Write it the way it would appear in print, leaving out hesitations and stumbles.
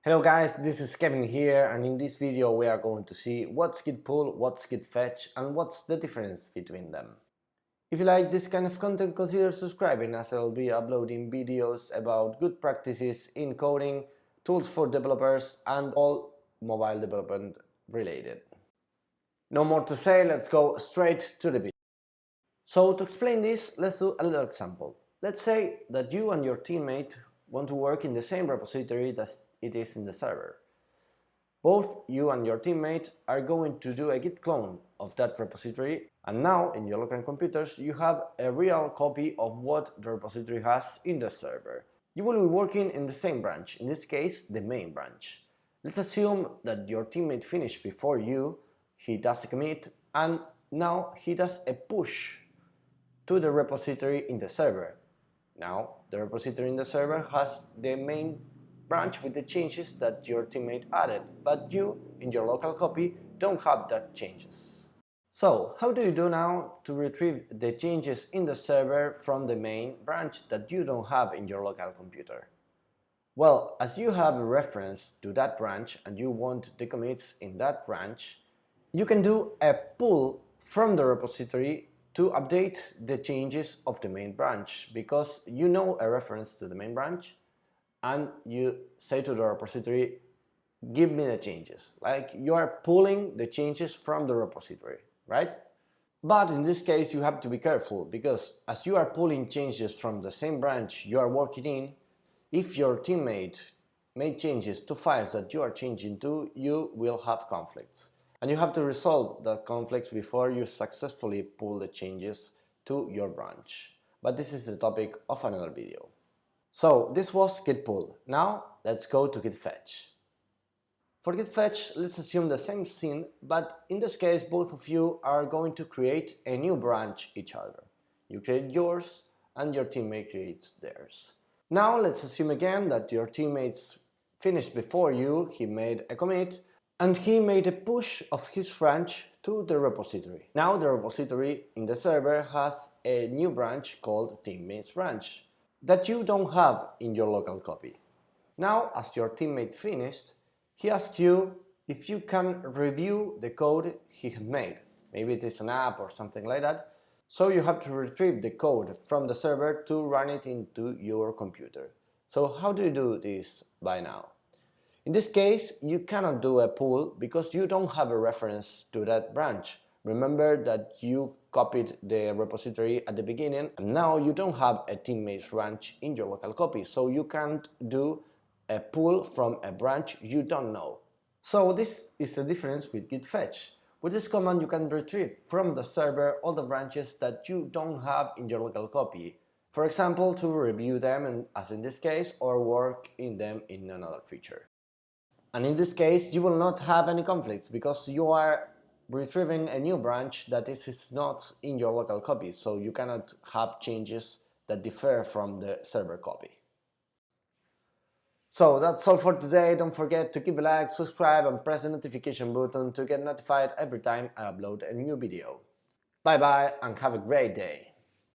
Hello guys, this is Kevin here, and in this video we are going to see what's Git pull, what's Git fetch, and what's the difference between them. If you like this kind of content, consider subscribing, as I'll be uploading videos about good practices in coding, tools for developers, and all mobile development related. No more to say, let's go straight to the video. So to explain this, let's do a little example. Let's say that you and your teammate want to work in the same repository that it is in the server. Both you and your teammate are going to do a git clone of that repository, and now in your local computers you have a real copy of what the repository has in the server. You will be working in the same branch, in this case the main branch. Let's assume that your teammate finished before you, he does a commit, and now he does a push to the repository in the server. Now the repository in the server has the main branch with the changes that your teammate added, but you, in your local copy, don't have that changes. So, how do you do now to retrieve the changes in the server from the main branch that you don't have in your local computer? Well, as you have a reference to that branch and you want the commits in that branch, you can do a pull from the repository to update the changes of the main branch, because you know a reference to the main branch and you say to the repository, give me the changes. Like you are pulling the changes from the repository, right? But in this case you have to be careful, because as you are pulling changes from the same branch you are working in, if your teammate made changes to files that you are changing to, you will have conflicts. And you have to resolve the conflicts before you successfully pull the changes to your branch. But this is the topic of another video. So this was Git pull. Now let's go to Git fetch. For Git fetch, let's assume the same scene, but in this case both of you are going to create a new branch each other. You create yours and your teammate creates theirs. Now let's assume again that your teammates finished before you, he made a commit, and he made a push of his branch to the repository. Now the repository in the server has a new branch called teammates branch that you don't have in your local copy. Now, as your teammate finished, he asked you if you can review the code he had made. Maybe it is an app or something like that. So you have to retrieve the code from the server to run it into your computer. So how do you do this by now? In this case, you cannot do a pull because you don't have a reference to that branch. Remember that you copied the repository at the beginning, and now you don't have a teammates branch in your local copy, so you can't do a pull from a branch you don't know. So this is the difference with Git fetch. With this command you can retrieve from the server all the branches that you don't have in your local copy. For example, to review them, as in this case, or work in them in another feature. And in this case you will not have any conflict because you are retrieving a new branch that is not in your local copy, so you cannot have changes that differ from the server copy. So that's all for today. Don't forget to give a like, subscribe and press the notification button to get notified every time I upload a new video. Bye bye and have a great day.